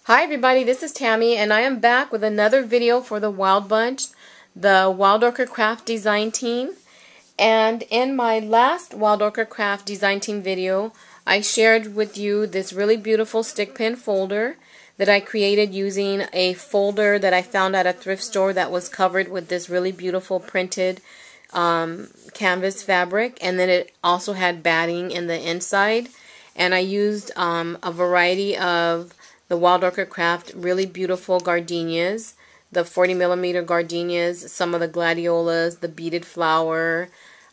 Hi everybody, this is Tammy and I am back with another video for the Wild Bunch, the Wild Orchid Craft Design Team. And in my last Wild Orchid Craft Design Team video, I shared with you this really beautiful stick pin folder that I created using a folder that I found at a thrift store that was covered with this really beautiful printed canvas fabric, and then it also had batting in the inside. And I used a variety of the Wild Orchid Craft really beautiful gardenias, the 40mm gardenias, some of the gladiolas, the beaded flower,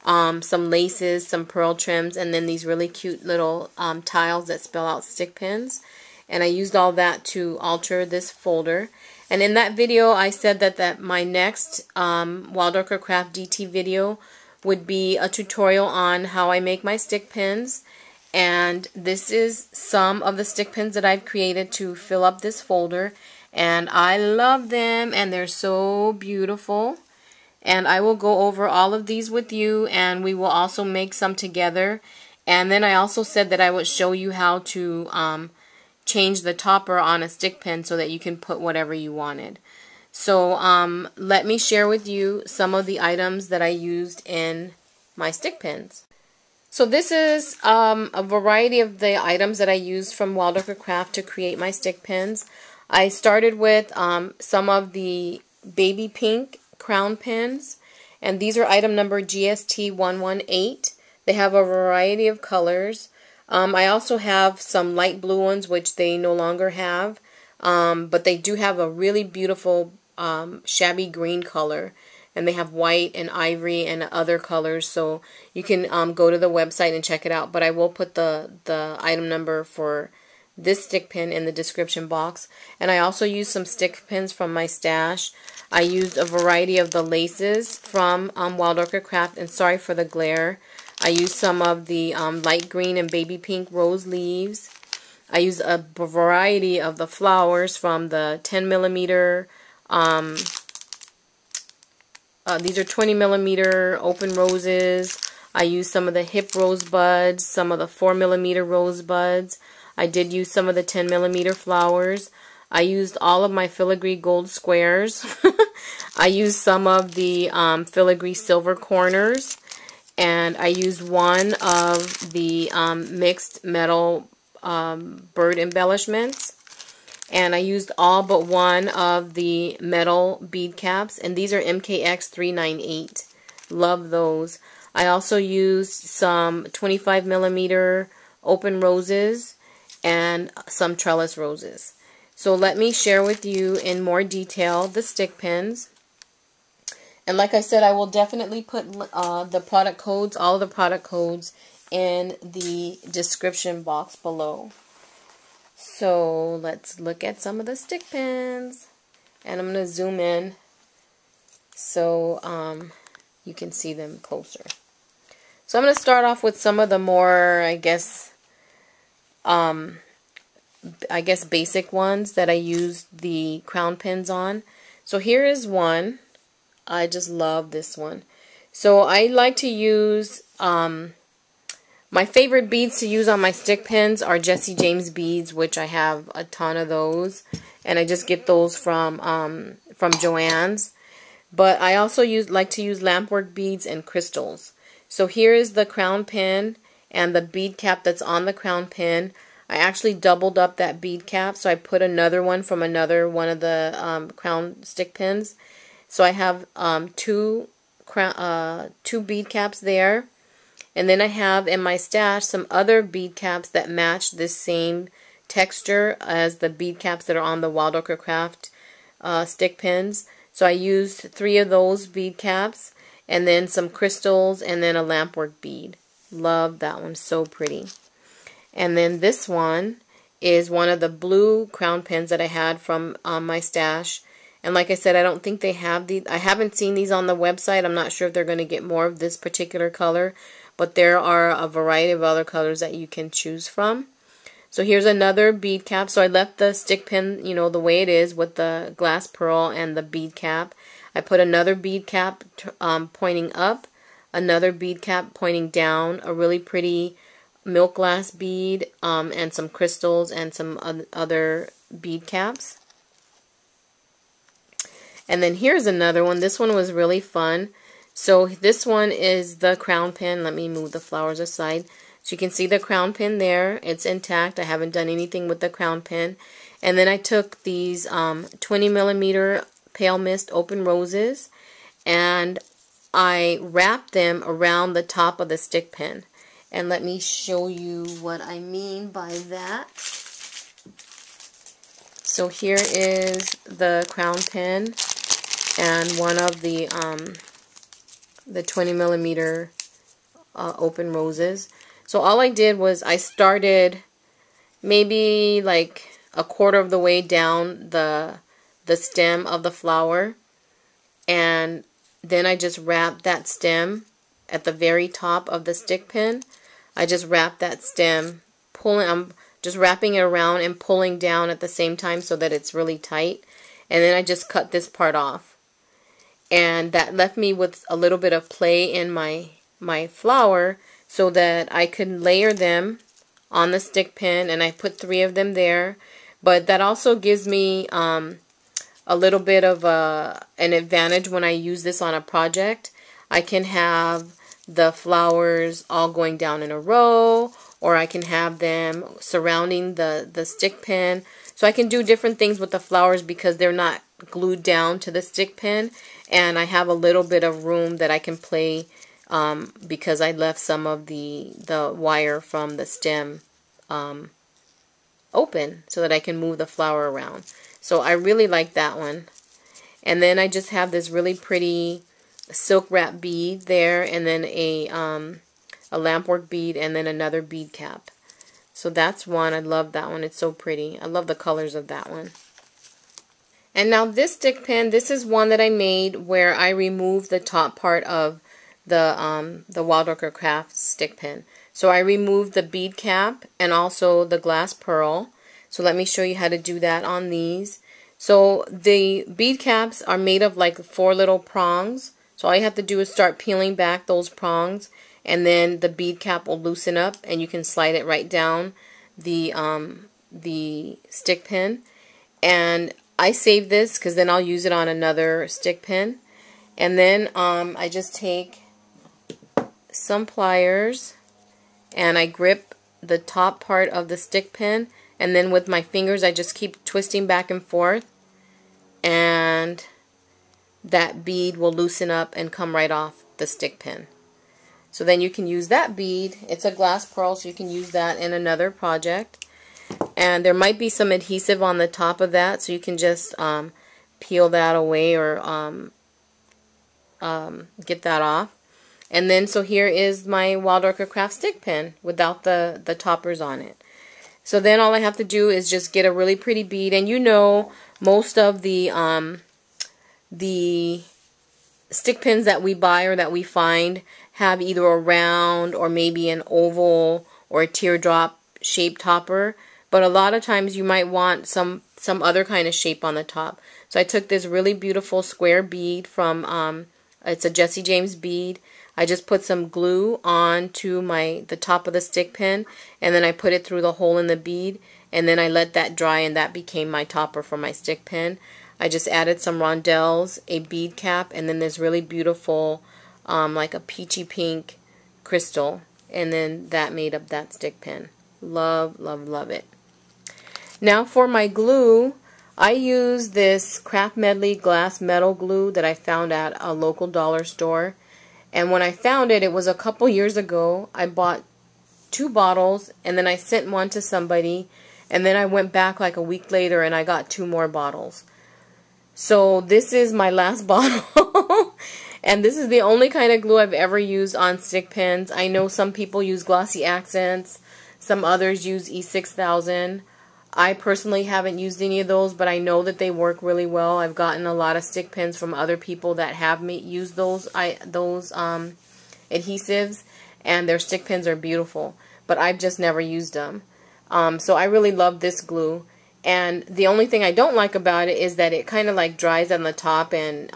some laces, some pearl trims, and then these really cute little tiles that spell out stick pins. And I used all that to alter this folder. And in that video I said that my next Wild Orchid Craft DT video would be a tutorial on how I make my stick pins. And this is some of the stick pins that I've created to fill up this folder. And I love them and they're so beautiful. And I will go over all of these with you, and we will also make some together. And then I also said that I would show you how to change the topper on a stick pin so that you can put whatever you wanted. So let me share with you some of the items that I used in my stick pins. So this is a variety of the items that I used from Wild Orchid Craft to create my stick pins. I started with some of the baby pink crown pins, and these are item number GST118. They have a variety of colors. I also have some light blue ones which they no longer have, but they do have a really beautiful shabby green color. And they have white and ivory and other colors, so you can go to the website and check it out. But I will put the item number for this stick pin in the description box. And I also used some stick pins from my stash. I used a variety of the laces from Wild Orchid Craft, and sorry for the glare. I used some of the light green and baby pink rose leaves. I used a variety of the flowers from the 10mm. These are 20mm open roses. I used some of the hip rosebuds, some of the 4mm rosebuds. I did use some of the 10mm flowers. I used all of my Filigree gold squares. I used some of the Filigree silver corners. And I used one of the mixed metal bird embellishments. And I used all but one of the metal bead caps, and these are MKX398. Love those. I also used some 25mm open roses and some trellis roses. So let me share with you in more detail the stick pins. And like I said, I will definitely put the product codes, all of the product codes, in the description box below. So let's look at some of the stick pins, and I'm going to zoom in so you can see them closer. So I'm going to start off with some of the more, I guess basic ones that I used the crown pins on. So here is one. I just love this one. So I like to use my favorite beads to use on my stick pins are Jesse James beads, which I have a ton of those, and I just get those from Joann's. But I also like to use lampwork beads and crystals. So here is the crown pin and the bead cap that's on the crown pin. I actually doubled up that bead cap, so I put another one from another one of the crown stick pins. So I have two bead caps there. And then I have in my stash some other bead caps that match this same texture as the bead caps that are on the Wild Orchid Craft stick pins. So I used 3 of those bead caps, and then some crystals, and then a lampwork bead. Love that one, so pretty. And then this one is one of the blue crown pins that I had from my stash. And like I said, I don't think they have these. I haven't seen these on the website. I'm not sure if they're going to get more of this particular color. But there are a variety of other colors that you can choose from. So here's another bead cap. So I left the stick pin, you know, the way it is with the glass pearl and the bead cap. I put another bead cap pointing up, another bead cap pointing down, a really pretty milk glass bead, and some crystals and some other bead caps. And then here's another one. This one was really fun. So this one is the crown pin. Let me move the flowers aside. So you can see the crown pin there. It's intact. I haven't done anything with the crown pin. And then I took these 20 millimeter Pale Mist Open Roses, and I wrapped them around the top of the stick pin. And let me show you what I mean by that. So here is the crown pin and one of the 20 millimeter open roses. So all I did was I started maybe like a quarter of the way down the stem of the flower, and then I just wrapped that stem at the very top of the stick pin. I just wrapped that stem, I'm just wrapping it around and pulling down at the same time so that it's really tight. And then I just cut this part off. And that left me with a little bit of play in my flower so that I could layer them on the stick pin, and I put 3 of them there. But that also gives me a little bit of an advantage when I use this on a project. I can have the flowers all going down in a row, or I can have them surrounding the stick pin. So I can do different things with the flowers because they're not glued down to the stick pin, and I have a little bit of room that I can play because I left some of the wire from the stem open so that I can move the flower around. So I really like that one. And then I just have this really pretty silk wrap bead there, and then a lampwork bead, and then another bead cap. So that's one. I love that one. It's so pretty. I love the colors of that one. And now this stick pin, this is one that I made where I removed the top part of the Wild Orchid Craft stick pin. So I removed the bead cap and also the glass pearl. So let me show you how to do that on these. So the bead caps are made of like 4 little prongs. So all you have to do is start peeling back those prongs, and then the bead cap will loosen up and you can slide it right down the stick pin. And I save this because then I'll use it on another stick pin. And then I just take some pliers and I grip the top part of the stick pin, and then with my fingers I just keep twisting back and forth, and that bead will loosen up and come right off the stick pin. So then you can use that bead. It's a glass pearl, so you can use that in another project. And there might be some adhesive on the top of that, so you can just peel that away or get that off. And then so here is my Wild Orchid Craft stick pin without the toppers on it. So then all I have to do is just get a really pretty bead, and you know most of the stick pins that we buy or that we find have either a round or maybe an oval or a teardrop shaped topper, but a lot of times you might want some other kind of shape on the top. So I took this really beautiful square bead from it's a Jesse James bead. I just put some glue onto the top of the stick pin, and then I put it through the hole in the bead, and then I let that dry, and that became my topper for my stick pin. I just added some rondelles, a bead cap, and then this really beautiful like a peachy pink crystal, and then that made up that stick pin. Love, love, love it. Now for my glue, I use this Craft Medley glass metal glue that I found at a local dollar store. And when I found it, it was a couple years ago. I bought 2 bottles, and then I sent one to somebody, and then I went back like a week later and I got 2 more bottles. So this is my last bottle. And this is the only kind of glue I've ever used on stick pins. I know some people use Glossy Accents, some others use E6000. I personally haven't used any of those, but I know that they work really well. I've gotten a lot of stick pins from other people that have used those adhesives, and their stick pins are beautiful, but I've just never used them. So I really love this glue. And the only thing I don't like about it is that it kind of like dries on the top, and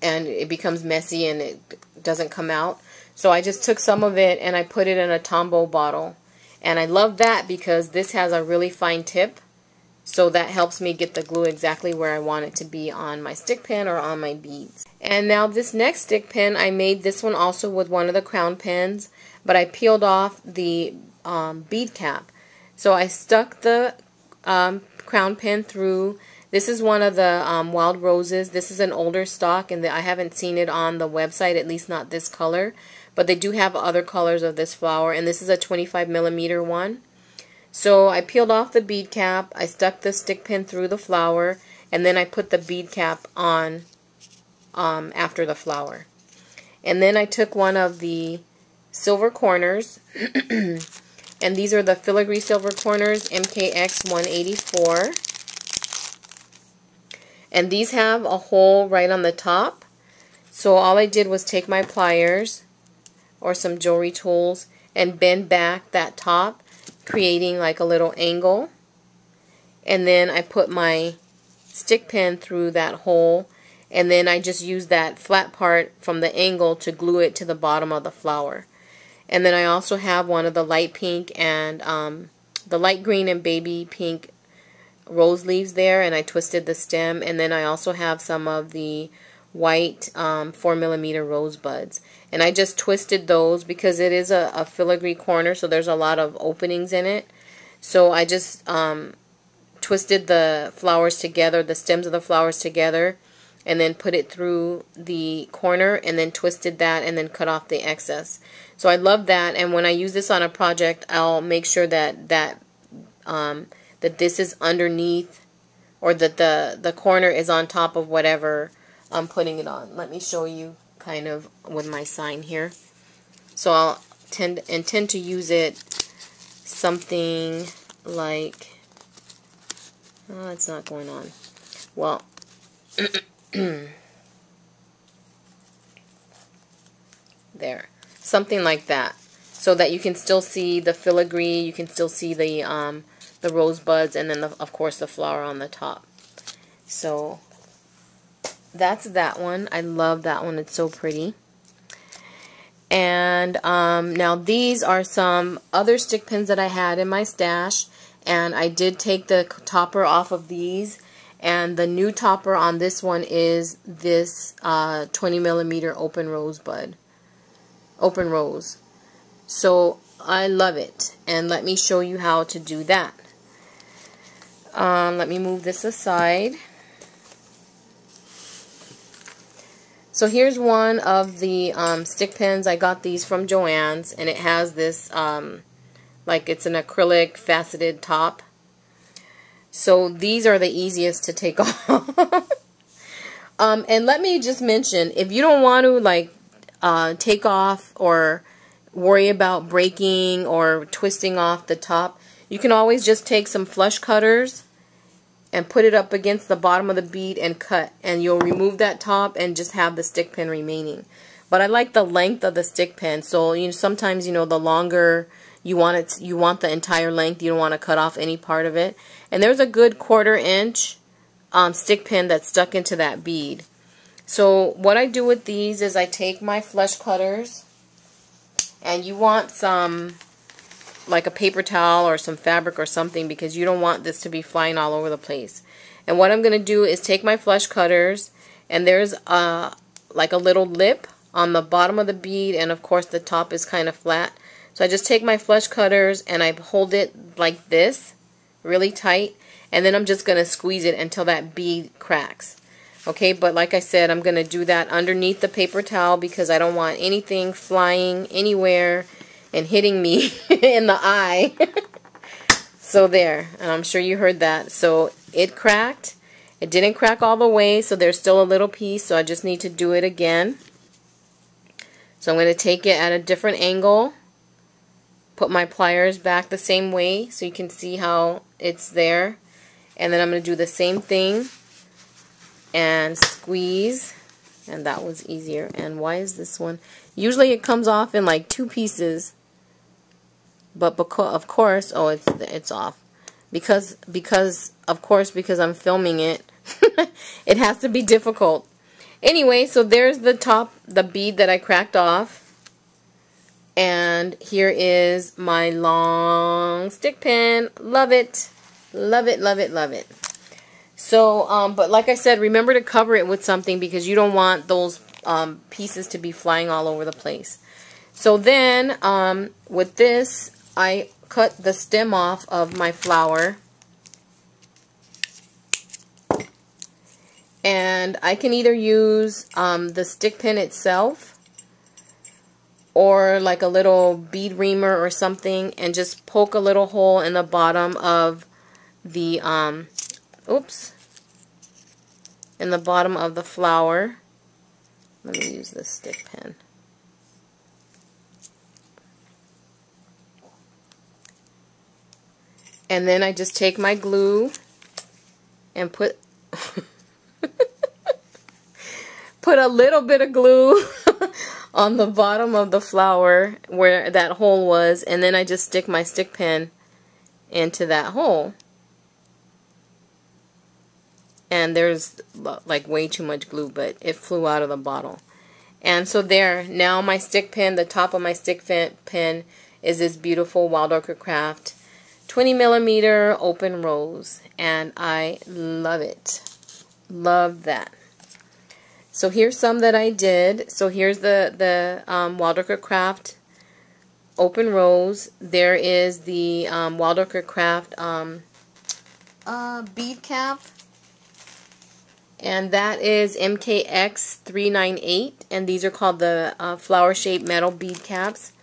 it becomes messy and it doesn't come out. So I just took some of it and I put it in a Tombow bottle. And I love that because this has a really fine tip. So that helps me get the glue exactly where I want it to be on my stick pin or on my beads. And now this next stick pin, I made this one also with one of the crown pins, but I peeled off the bead cap. So I stuck the crown pin through. This is one of the wild roses. This is an older stock, and I haven't seen it on the website, at least not this color. But they do have other colors of this flower, and this is a 25mm one. So I peeled off the bead cap, I stuck the stick pin through the flower, and then I put the bead cap on after the flower. And then I took one of the silver corners, and these are the Filigree silver corners MKX 184. And these have a hole right on the top. So all I did was take my pliers or some jewelry tools and bend back that top, creating like a little angle. And then I put my stick pin through that hole, and then I just use that flat part from the angle to glue it to the bottom of the flower. And then I also have one of the light pink and the light green and baby pink rose leaves there, and I twisted the stem. And then I also have some of the white 4mm rosebuds, and I just twisted those because it is a filigree corner, so there's a lot of openings in it. So I just twisted the flowers together, the stems of the flowers together, and then put it through the corner, and then twisted that, and then cut off the excess. So I love that, and when I use this on a project, I'll make sure that that this is underneath, or that the corner is on top of whatever I'm putting it on. Let me show you kind of with my sign here. So I'll intend to use it something like, oh, it's not going on. Well, there, something like that, so that you can still see the filigree, you can still see the rosebuds, and then of course the flower on the top. So that's that one. I love that one. It's so pretty. And now these are some other stick pins that I had in my stash, and I did take the topper off of these, and the new topper on this one is this 20mm open rose. So I love it, and let me show you how to do that. Let me move this aside. So here's one of the stick pins. I got these from Joann's, and it has this like it's an acrylic faceted top. So these are the easiest to take off. And let me just mention, if you don't want to like take off or worry about breaking or twisting off the top, you can always just take some flush cutters and put it up against the bottom of the bead and cut, and you'll remove that top and just have the stick pin remaining. But I like the length of the stick pin, so sometimes the longer you want it, you want the entire length, you don't want to cut off any part of it. And there's a good 1/4 inch stick pin that's stuck into that bead. So what I do with these is I take my flush cutters, and you want some like a paper towel or some fabric or something, because you don't want this to be flying all over the place. And what I'm going to do is take my flush cutters, and there's like a little lip on the bottom of the bead, and of course the top is kind of flat. So I just take my flush cutters and I hold it like this, really tight, and then I'm just going to squeeze it until that bead cracks. Okay, but like I said, I'm going to do that underneath the paper towel because I don't want anything flying anywhere and hitting me in the eye. So there, and I'm sure you heard that. So it cracked. It didn't crack all the way, so there's still a little piece, so I just need to do it again. So I'm going to take it at a different angle, put my pliers back the same way so you can see how it's there, and then I'm going to do the same thing and squeeze, and that was easier. And why is this one? Usually it comes off in like 2 pieces. But of course, oh, it's off. Because of course, because I'm filming it, it has to be difficult. Anyway, so there's the top, the bead that I cracked off. And here is my long stick pin. Love it. Love it, love it, love it. So, but like I said, remember to cover it with something because you don't want those pieces to be flying all over the place. So then, with this, I cut the stem off of my flower. And I can either use the stick pin itself or like a little bead reamer or something and just poke a little hole in the bottom of the, in the bottom of the flower. Let me use this stick pin. And then I just take my glue and put put a little bit of glue on the bottom of the flower where that hole was, and then I just stick my stick pin into that hole. And there's like way too much glue, but it flew out of the bottle. And so there, now my stick pin, the top of my stick pin is this beautiful Wild Orchid Craft 20mm open rose, and I love it. Love that. So here's some that I did. So here's the Wild Orchid Craft open rose. There is the Wild Orchid Craft bead cap, and that is MKX 398, and these are called the flower shaped metal bead caps.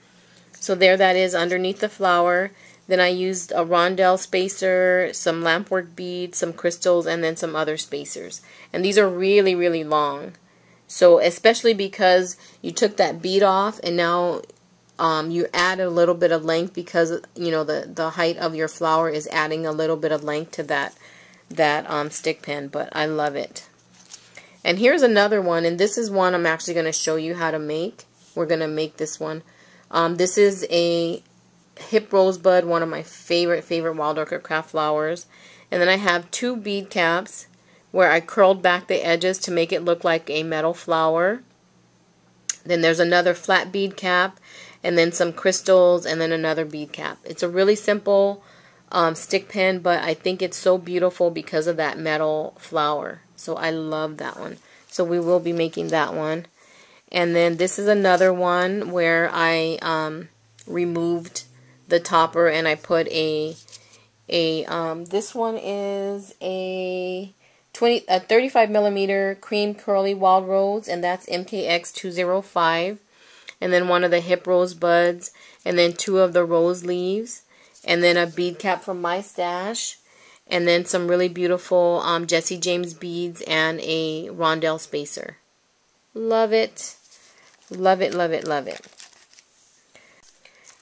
So there that is underneath the flower. Then I used a rondelle spacer, some lampwork beads, some crystals, and then some other spacers. And these are really, really long. So especially because you took that bead off and now you add a little bit of length because, you know, the height of your flower is adding a little bit of length to that stick pin. But I love it. And here's another one, and this is one I'm actually going to show you how to make. We're going to make this one. This is a Hip Rosebud, one of my favorite Wild Orchid Craft flowers. And then I have two bead caps where I curled back the edges to make it look like a metal flower. Then there's another flat bead cap, and then some crystals, and then another bead cap. It's a really simple stick pin, but I think it's so beautiful because of that metal flower. So I love that one. So we will be making that one. And then this is another one where I removed the topper and I put this one is a 35mm cream curly wild rose, and that's MKX 205. And then one of the Hip Rosebuds, and then two of the rose leaves, and then a bead cap from my stash, and then some really beautiful Jesse James beads and a rondelle spacer. Love it. Love it, love it, love it.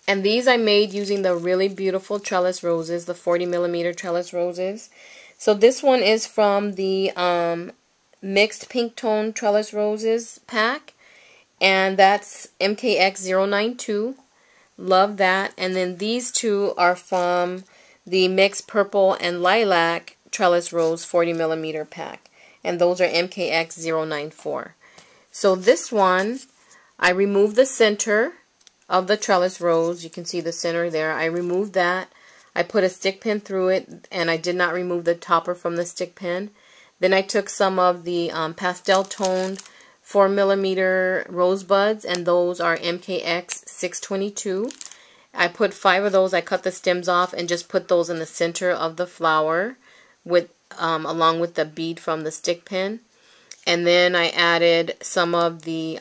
And these I made using the really beautiful trellis roses, the 40mm trellis roses. So this one is from the mixed pink tone trellis roses pack, and that's MKX 092. Love that. And then these two are from the mixed purple and lilac trellis rose 40mm pack, and those are MKX 094. So this one, I removed the center of the trellis rose. You can see the center there. I removed that. I put a stick pin through it, and I did not remove the topper from the stick pin. Then I took some of the pastel toned 4mm rosebuds, and those are MKX 622. I put 5 of those. I cut the stems off and just put those in the center of the flower with along with the bead from the stick pin. And then I added some of the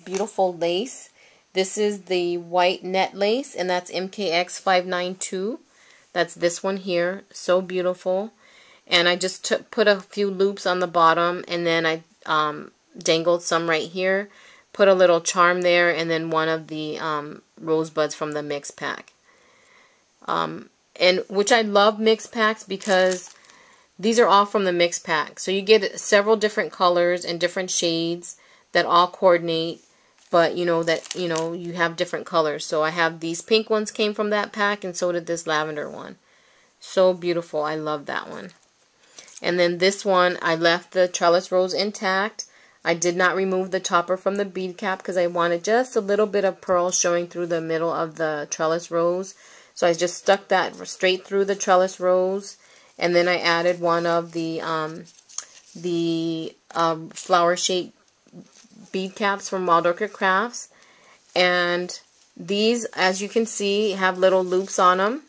beautiful lace. This is the white net lace, and that's MKX 592. That's this one here. So beautiful. And I just put a few loops on the bottom, and then I dangled some right here. Put a little charm there, and then one of the rosebuds from the mix pack. And which I love mix packs because these are all from the mix pack. So you get several different colors and different shades that all coordinate. But you have different colors. So I have these pink ones came from that pack, and so did this lavender one. So beautiful. I love that one. And then this one, I left the trellis rose intact. I did not remove the topper from the bead cap because I wanted just a little bit of pearl showing through the middle of the trellis rose. So I just stuck that straight through the trellis rose, and then I added one of the flower-shaped bead caps from Wild Orchid Crafts. And these, as you can see, have little loops on them.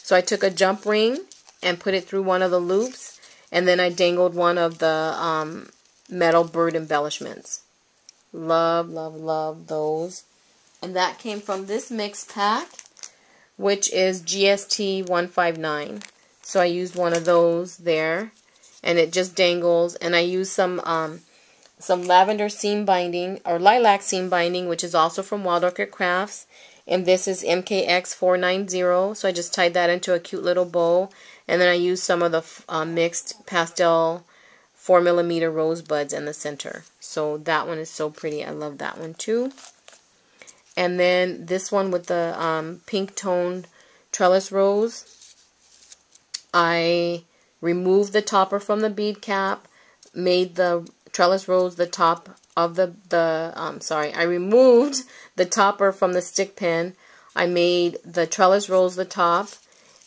So I took a jump ring and put it through one of the loops, and then I dangled one of the metal bird embellishments. Love, love, love those. And that came from this mix pack, which is GST 159. So I used one of those there, and it just dangles. And I used some lavender seam binding, or lilac seam binding, which is also from Wild Orchid Crafts. And this is MKX 490. So I just tied that into a cute little bow. And then I used some of the mixed pastel 4mm rosebuds in the center. So that one is so pretty. I love that one too. And then this one with the pink toned trellis rose, I removed the topper from the bead cap, made the trellis rose the top of I removed the topper from the stick pin. I made the trellis rose the top.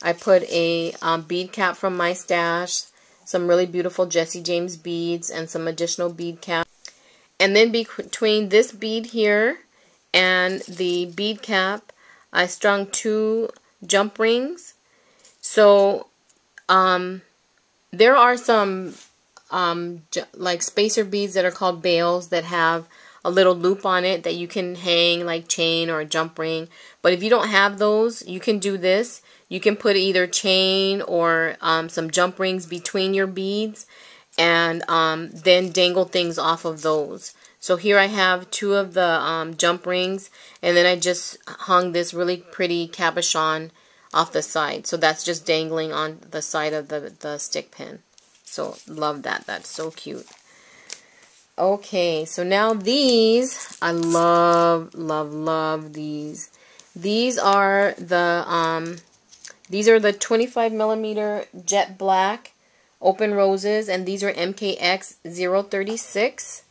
I put a bead cap from my stash, some really beautiful Jesse James beads, and some additional bead caps. And then between this bead here and the bead cap, I strung 2 jump rings. So there are some like spacer beads that are called bails that have a little loop on it that you can hang like chain or a jump ring. But if you don't have those, you can do this. You can put either chain or some jump rings between your beads, and then dangle things off of those. So here I have 2 of the jump rings, and then I just hung this really pretty cabochon off the side. So that's just dangling on the side of the stick pin. So love that. That's so cute. Okay, so now these, I love, love, love these. These are the 25mm jet black open roses, and these are MKX 036.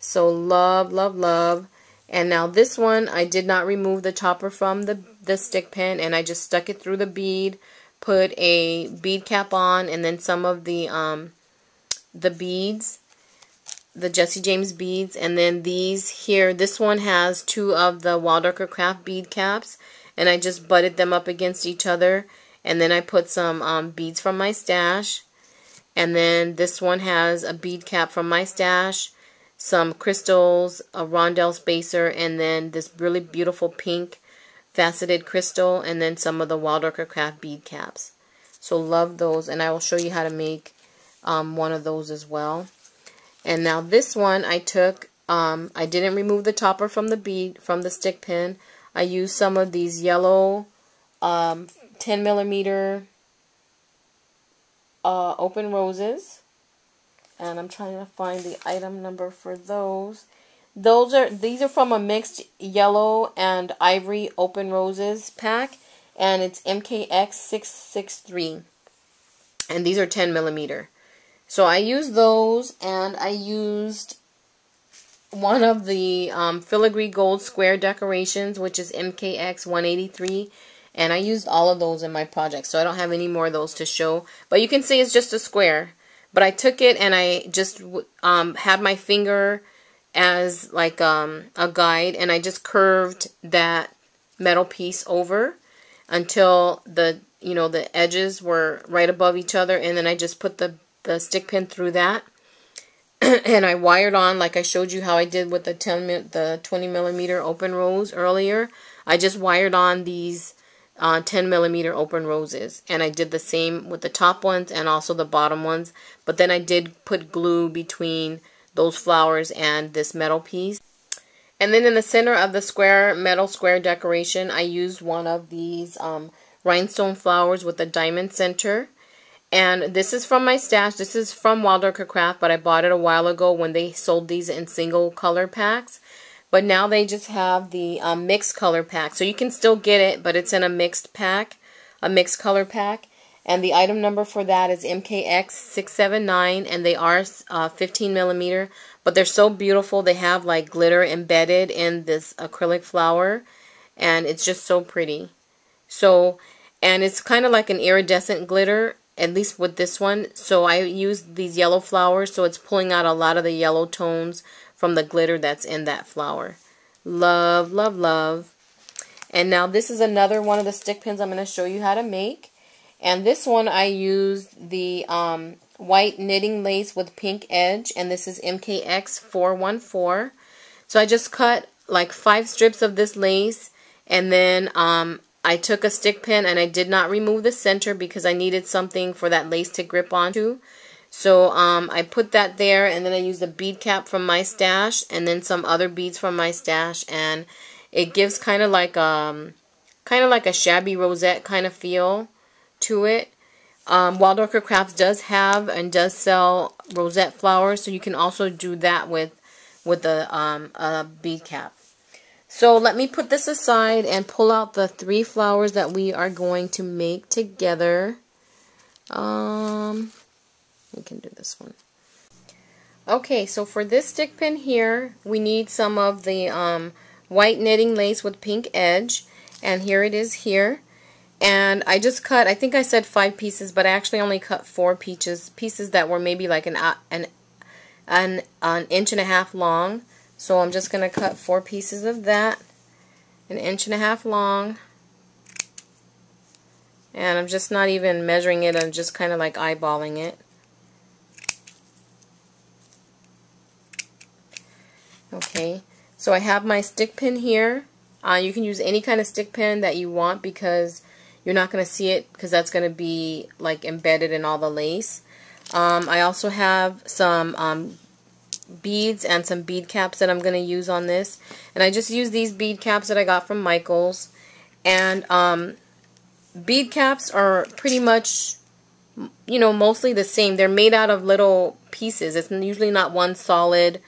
So love, love, love. And now this one, I did not remove the topper from the stick pin, and I just stuck it through the bead, put a bead cap on, and then some of the beads, the Jesse James beads. And then these here, this one has 2 of the Wild Orchid Craft bead caps, and I just butted them up against each other. And then I put some beads from my stash. And then this one has a bead cap from my stash, some crystals, a rondelle spacer, and then this really beautiful pink faceted crystal, and then some of the Wild Orchid Craft bead caps. So love those, and I will show you how to make one of those as well. And now this one I took, I didn't remove the topper from the stick pin. I used some of these yellow 10mm open roses, and I'm trying to find the item number for those. These are from a mixed yellow and ivory open roses pack, and it's MKX 663, and these are 10mm. So I used those, and I used one of the Filigree gold square decorations, which is MKX 183, and I used all of those in my project, so I don't have any more of those to show, but you can see it's just a square. But I took it and I just had my finger as like a guide, and I just curved that metal piece over until the edges were right above each other, and then I just put the stick pin through that, and I wired on like I showed you how I did with the 20mm open rose earlier. I just wired on these 10mm open roses, and I did the same with the top ones and also the bottom ones, but then I did put glue between those flowers and this metal piece. And then in the center of the metal square decoration, I used one of these rhinestone flowers with a diamond center. And this is from my stash. This is from Wild Orchid Craft, but I bought it a while ago when they sold these in single color packs. But now they just have the mixed color pack. So you can still get it, but it's in a mixed pack, a mixed color pack. And the item number for that is MKX 679, and they are 15mm. But they're so beautiful. They have like glitter embedded in this acrylic flower, and it's just so pretty. So, and it's kind of like an iridescent glitter, at least with this one. So I used these yellow flowers, so it's pulling out a lot of the yellow tones from the glitter that's in that flower. Love, love, love. And now this is another one of the stick pins I'm going to show you how to make. And this one I used the white knitting lace with pink edge, and this is MKX 414. So I just cut like 5 strips of this lace, and then I took a stick pin and I did not remove the center because I needed something for that lace to grip onto. So I put that there, and then I used a bead cap from my stash and then some other beads from my stash, and it gives kind of like a shabby rosette kind of feel to it. Wild Orchid Crafts does have and does sell rosette flowers, so you can also do that with a bead cap. So let me put this aside and pull out the 3 flowers that we are going to make together. We can do this one. Okay, so for this stick pin here, we need some of the white knitting lace with pink edge, and here it is here. And I just cut, I think I said 5 pieces, but I actually only cut 4 pieces that were maybe like an inch and a half long. So I'm just going to cut 4 pieces of that, an inch and a half long. And I'm just not even measuring it, I'm just kind of like eyeballing it. Okay, so I have my stick pin here. You can use any kind of stick pin that you want because you're not going to see it because that's going to be like embedded in all the lace. I also have some beads and some bead caps that I'm going to use on this. And I just use these bead caps that I got from Michael's. And bead caps are pretty much, you know, mostly the same. They're made out of little pieces. It's usually not one solid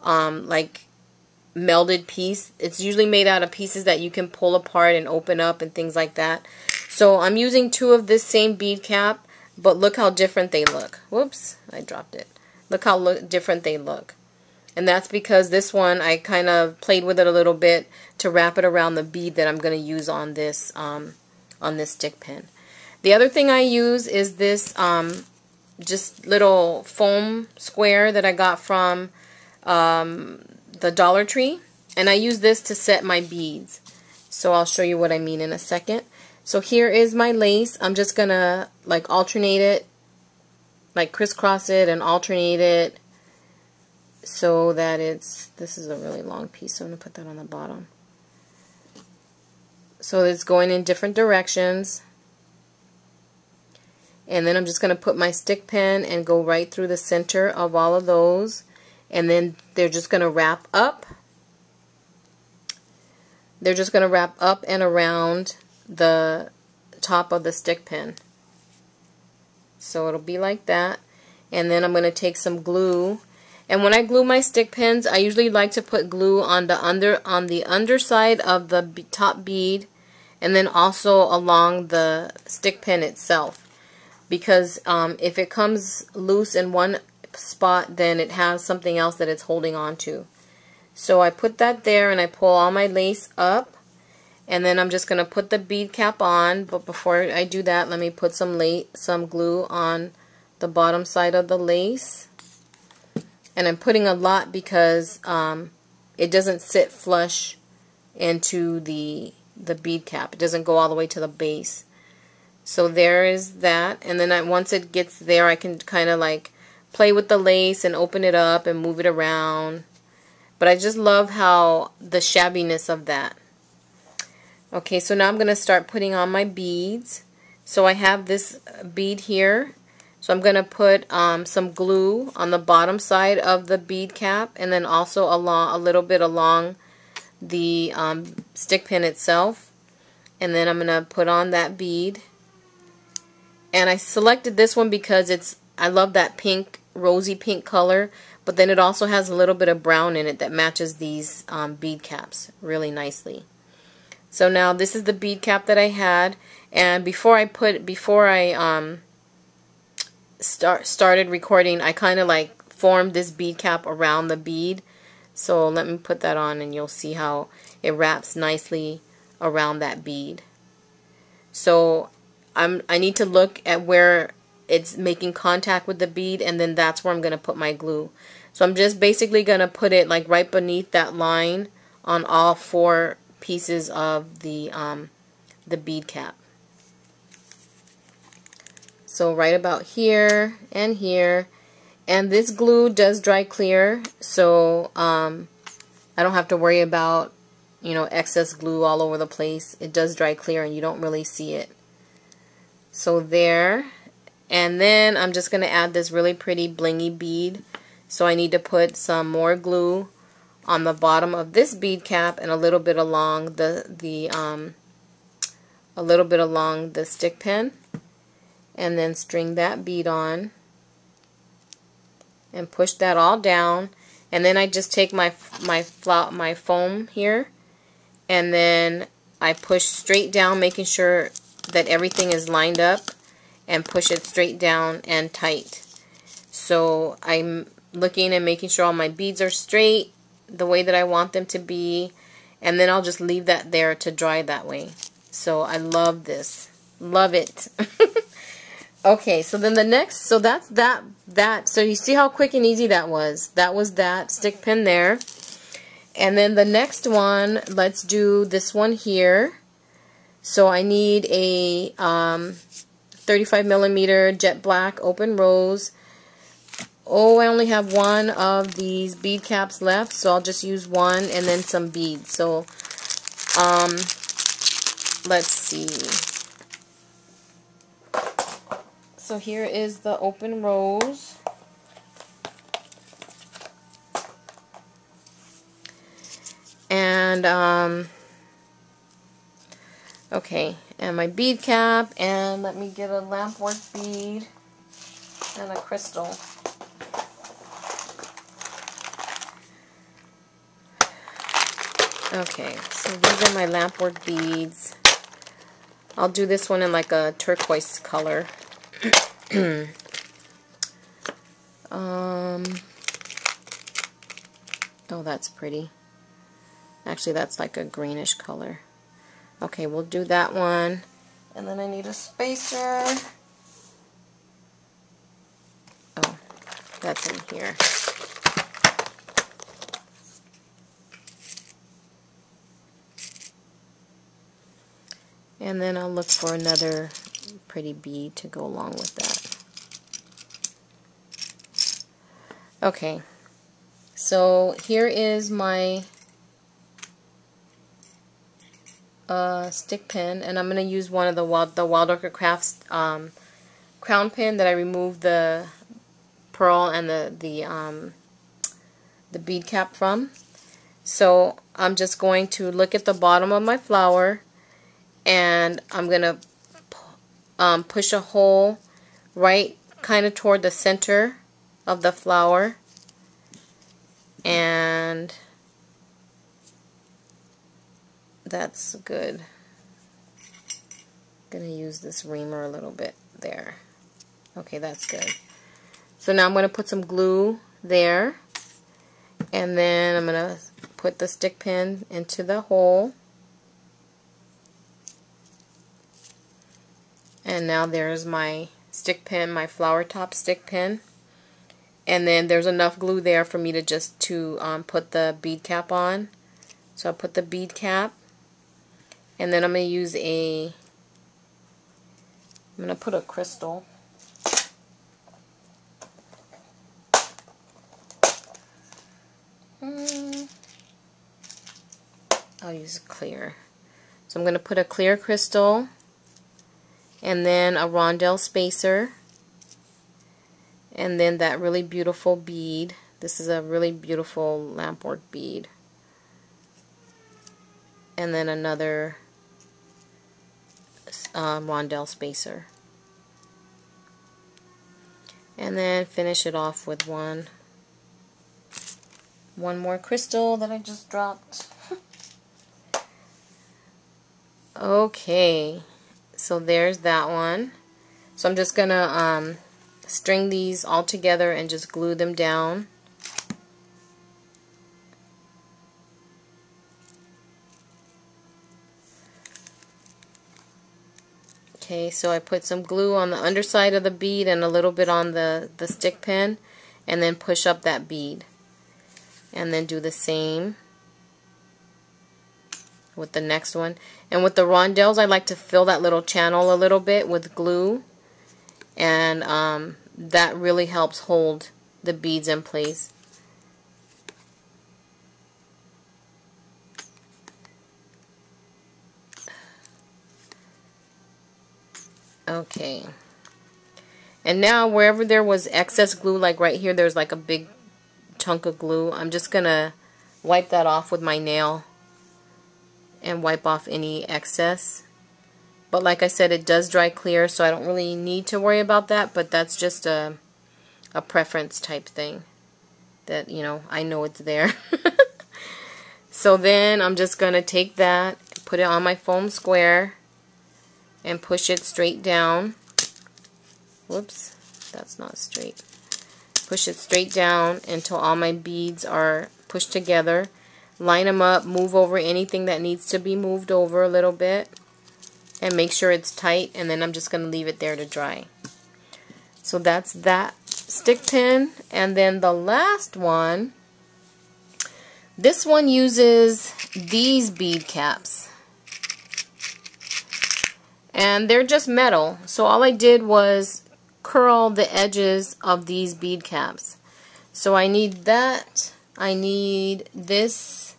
like melded piece. It's usually made out of pieces that you can pull apart and open up and things like that. So I'm using 2 of this same bead cap, but look how different they look. Whoops, I dropped it. Look how different they look. And that's because this one I kind of played with it a little bit to wrap it around the bead that I'm going to use on this stick pin. The other thing I use is this just little foam square that I got from the Dollar Tree, and I use this to set my beads. So I'll show you what I mean in a second. So here is my lace. I'm just gonna like alternate it, like crisscross it and alternate it so that this is a really long piece, so I'm gonna put that on the bottom. So it's going in different directions. And then I'm just gonna put my stick pin and go right through the center of all of those. And then they're just going to wrap up. They're just going to wrap up and around the top of the stick pin. So it'll be like that. And then I'm going to take some glue. And when I glue my stick pins, I usually like to put glue on the underside of the top bead, and then also along the stick pin itself. Because if it comes loose in one spot, then it has something else that it's holding on to. So I put that there, and I pull all my lace up, and then I'm just going to put the bead cap on. But before I do that, let me put some glue on the bottom side of the lace. And I'm putting a lot because it doesn't sit flush into the bead cap. It doesn't go all the way to the base. So there is that, and then once it gets there, I can kind of like play with the lace and open it up and move it around. But I just love how the shabbiness of that. Okay, so now I'm going to start putting on my beads. So I have this bead here. So I'm going to put some glue on the bottom side of the bead cap, and then also a little bit along the stick pin itself. And then I'm going to put on that bead. And I selected this one because I love that pink, rosy pink color, but then it also has a little bit of brown in it that matches these bead caps really nicely. So now this is the bead cap that I had, and before I started recording, I kind of like formed this bead cap around the bead. So let me put that on, and you'll see how it wraps nicely around that bead. So I need to look at where it's making contact with the bead, and then that's where I'm going to put my glue. So I'm just basically going to put it like right beneath that line on all 4 pieces of the bead cap. So right about here and here. And this glue does dry clear, so I don't have to worry about, you know, excess glue all over the place. It does dry clear and you don't really see it. So there. And then I'm just going to add this really pretty blingy bead. So I need to put some more glue on the bottom of this bead cap and a little bit along the stick pin, and then string that bead on and push that all down. And then I just take my foam here, and then I push straight down, making sure that everything is lined up, and push it straight down and tight. So I'm looking and making sure all my beads are straight the way that I want them to be, and then I'll just leave that there to dry that way. So I love this. Love it. Okay, so then the next, so that's that. So you see how quick and easy that was. That was that stick pin there. And then the next one, let's do this one here. So I need a 35mm jet black open rose. Oh, I only have one of these bead caps left, so I'll just use one and then some beads. So let's see. So here is the open rose. And okay, and my bead cap, and let me get a lampwork bead and a crystal. Okay, so these are my lampwork beads. I'll do this one in like a turquoise color. Oh, that's pretty. Actually, that's like a greenish color. Okay, we'll do that one. And then I need a spacer. Oh, that's in here. And then I'll look for another pretty bead to go along with that. Okay, so here is my stick pin, and I'm going to use one of the Wildocker Crafts crown pin that I removed the pearl and the bead cap from. So I'm just going to look at the bottom of my flower, and I'm going to push a hole right kind of toward the center of the flower, and that's good. I'm going to use this reamer a little bit there. Okay, that's good. So now I'm going to put some glue there, and then I'm going to put the stick pin into the hole. And now there's my stick pin, my flower top stick pin. And then there's enough glue there for me to just put the bead cap on. So I'll put the bead cap. And then I'm going to use I'm going to put a crystal. I'll use clear. So I'm going to put a clear crystal, and then a rondelle spacer, and then that really beautiful bead. This is a really beautiful lampwork bead. And then another rondelle spacer. And then finish it off with one more crystal that I just dropped. Okay, so there's that one. So I'm just gonna string these all together and just glue them down. Okay, so I put some glue on the underside of the bead and a little bit on the stick pin, and then push up that bead. And then do the same with the next one. And with the rondelles, I like to fill that little channel a little bit with glue, and that really helps hold the beads in place. Okay, and now wherever there was excess glue, like right here there's like a big chunk of glue, I'm just gonna wipe that off with my nail and wipe off any excess. But like I said, it does dry clear, so I don't really need to worry about that, but that's just a preference type thing that, you know, I know it's there. So then I'm just gonna take that, put it on my foam square, and push it straight down. Whoops, that's not straight. Push it straight down until all my beads are pushed together. Line them up, move over anything that needs to be moved over a little bit, and make sure it's tight, and then I'm just going to leave it there to dry. So that's that stick pin. And then the last one, this one uses these bead caps. And they're just metal, so all I did was curl the edges of these bead caps. So I need that. I need this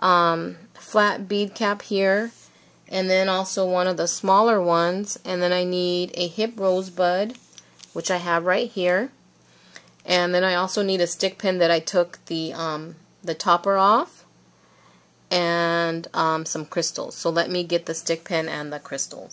flat bead cap here, and then also one of the smaller ones, and then I need a hip rosebud, which I have right here, and then I also need a stick pin that I took the topper off, and some crystals. So let me get the stick pin and the crystals.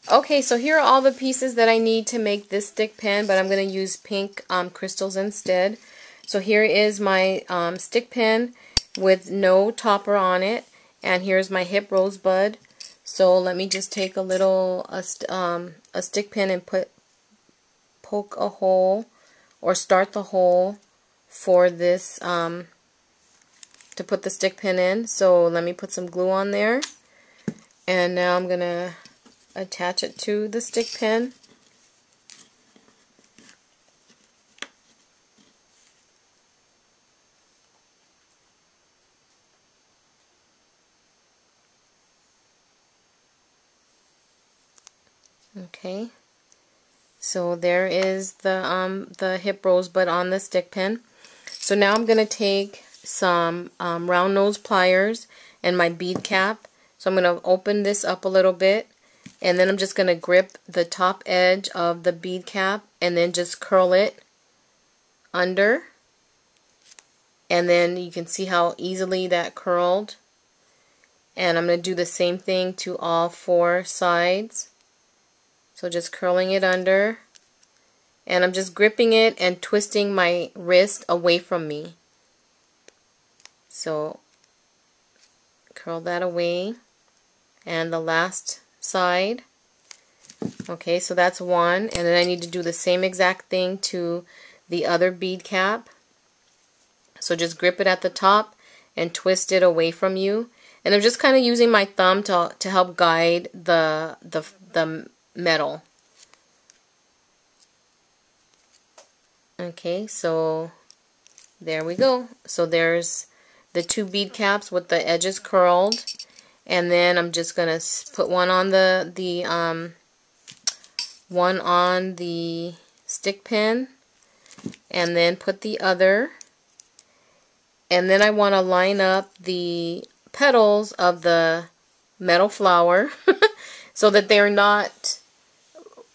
Okay, so here are all the pieces that I need to make this stick pin, but I'm going to use pink crystals instead. So here is my stick pin with no topper on it, and here's my hip rosebud. So let me just take a little a stick pin and poke a hole, or start the hole for this to put the stick pin in. So let me put some glue on there, and now I'm gonna attach it to the stick pin. Okay, so there is the hip rosebud on the stick pin. So now I'm going to take some round nose pliers and my bead cap. So I'm going to open this up a little bit, and then I'm just going to grip the top edge of the bead cap and then just curl it under. And then you can see how easily that curled. And I'm going to do the same thing to all four sides. So just curling it under, and I'm just gripping it and twisting my wrist away from me. So curl that away, and the last side. Okay, so that's one, and then I need to do the same exact thing to the other bead cap. So just grip it at the top and twist it away from you. And I'm just kind of using my thumb to help guide the metal. Okay, so there we go. So there's the two bead caps with the edges curled, and then I'm just gonna put one on the one on the stick pin, and then put the other, and then I want to line up the petals of the metal flower so that they're not,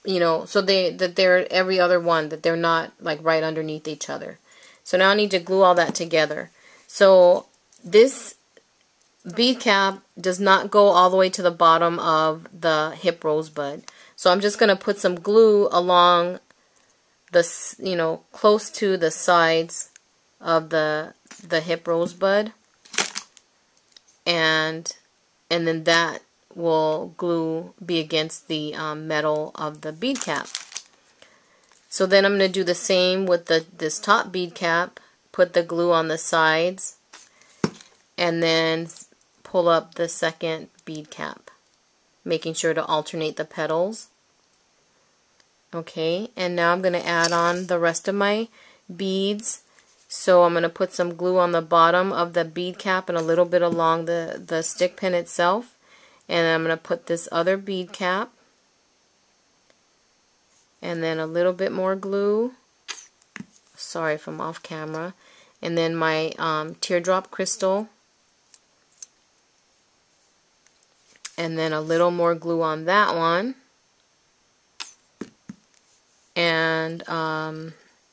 you know, so that they're every other one, that they're not like right underneath each other. So now I need to glue all that together. So this bead cap does not go all the way to the bottom of the hip rosebud. So I'm just going to put some glue along the, you know, close to the sides of the hip rosebud, and then that will be against the metal of the bead cap. So then I'm going to do the same with this top bead cap, put the glue on the sides, and then pull up the second bead cap, making sure to alternate the petals. Okay, and now I'm going to add on the rest of my beads. So I'm going to put some glue on the bottom of the bead cap and a little bit along the stick pin itself. And I'm going to put this other bead cap. And then a little bit more glue. Sorry if I'm off camera. And then my teardrop crystal. And then a little more glue on that one. And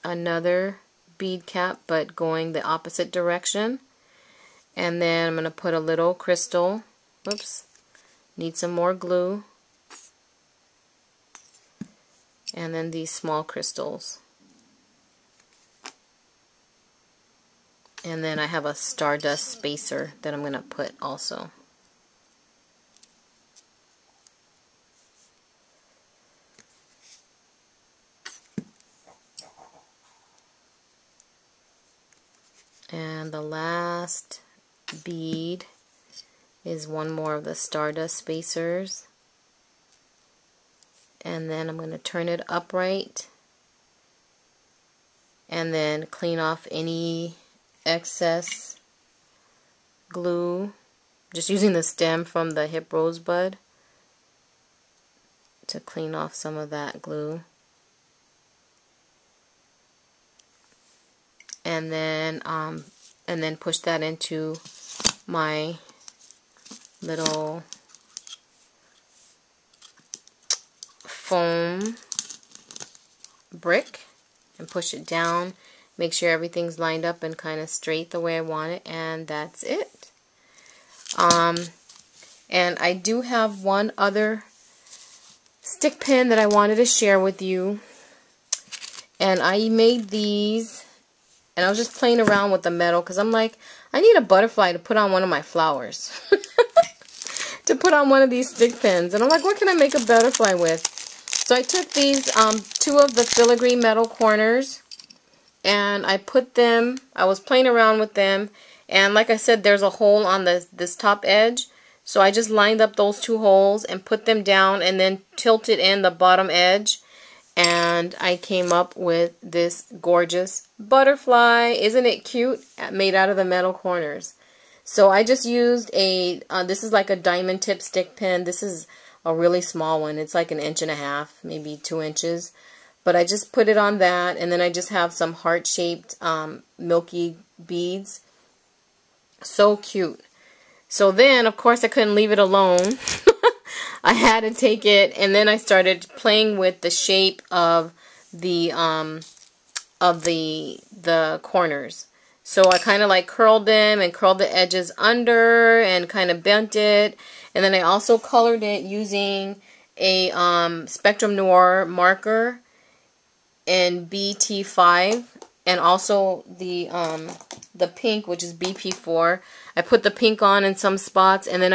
another bead cap, but going the opposite direction. And then I'm going to put a little crystal. Oops. Need some more glue. And then these small crystals. And then I have a stardust spacer that I'm going to put also. And the last bead is one more of the stardust spacers. And then I'm going to turn it upright and then clean off any excess glue. Just using the stem from the hip rosebud to clean off some of that glue. And then push that into my little foam brick and push it down. Make sure everything's lined up and kind of straight the way I want it, and that's it. And I do have one other stick pin that I wanted to share with you, and I made these. And I was just playing around with the metal because I'm like, I need a butterfly to put on one of my flowers. To put on one of these stick pins. And I'm like, what can I make a butterfly with? So I took these two of the filigree metal corners and I put them, I was playing around with them. And like I said, there's a hole on this top edge. So I just lined up those two holes and put them down and then tilted in the bottom edge. And I came up with this gorgeous butterfly. Isn't it cute? Made out of the metal corners. So I just used a, this is like a diamond tip stick pin. This is a really small one. It's like 1.5 inches, maybe 2 inches. But I just put it on that, and then I just have some heart-shaped milky beads. So cute. So then, of course, I couldn't leave it alone. I had to take it, and then I started playing with the shape of the corners. So I kind of like curled them and curled the edges under and kind of bent it. And then I also colored it using a Spectrum Noir marker in BT5, and also the pink, which is BP4. I put the pink on in some spots, and then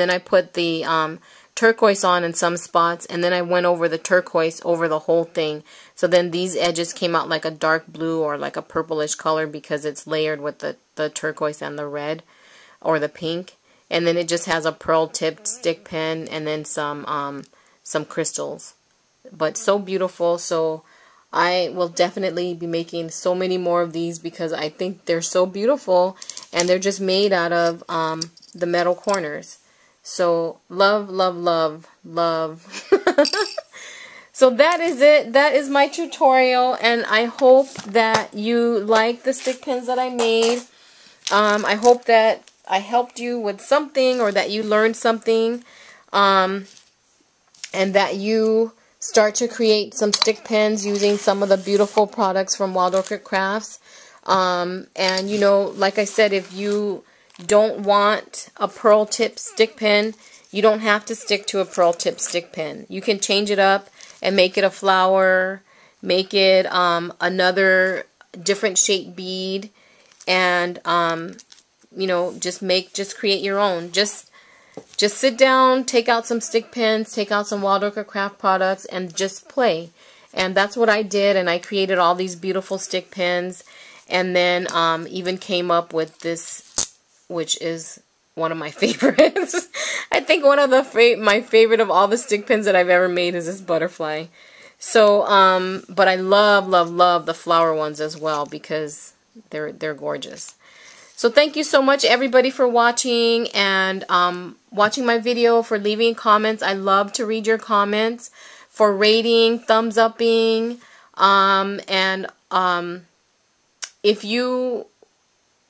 I put the turquoise on in some spots, and then I went over the turquoise over the whole thing. So then these edges came out like a dark blue or like a purplish color because it's layered with the turquoise and the red or the pink. And then it just has a pearl tipped stick pin and then some crystals. But so beautiful. So I will definitely be making so many more of these because I think they're so beautiful, and they're just made out of the metal corners. So love, love, love, love. So that is it. That is my tutorial, and I hope that you like the stick pins that I made. I hope that I helped you with something, or that you learned something, and that you start to create some stick pins using some of the beautiful products from Wild Orchid Crafts. And you know, like I said, if you don't want a pearl tip stick pin, you don't have to stick to a pearl tip stick pin. You can change it up and make it a flower, make it another different shaped bead, and you know, just create your own. Just sit down, take out some stick pins, take out some Wild Orchid Craft products, and just play. And that's what I did, and I created all these beautiful stick pins, and then even came up with this, which is one of my favorites. I think one of my favorite of all the stick pins that I've ever made is this butterfly. So, but I love, love, love the flower ones as well because they're gorgeous. So thank you so much everybody for watching and watching my video, for leaving comments. I love to read your comments, for rating, thumbs upping, and if you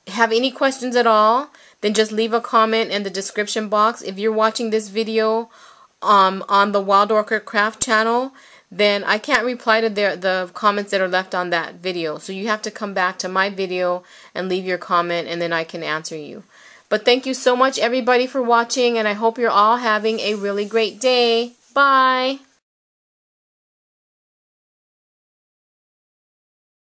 have any questions at all, then just leave a comment in the description box. If you're watching this video on the Wild Orchid Craft channel, then I can't reply to the comments that are left on that video. So you have to come back to my video and leave your comment, and then I can answer you. But thank you so much everybody for watching, and I hope you're all having a really great day. Bye!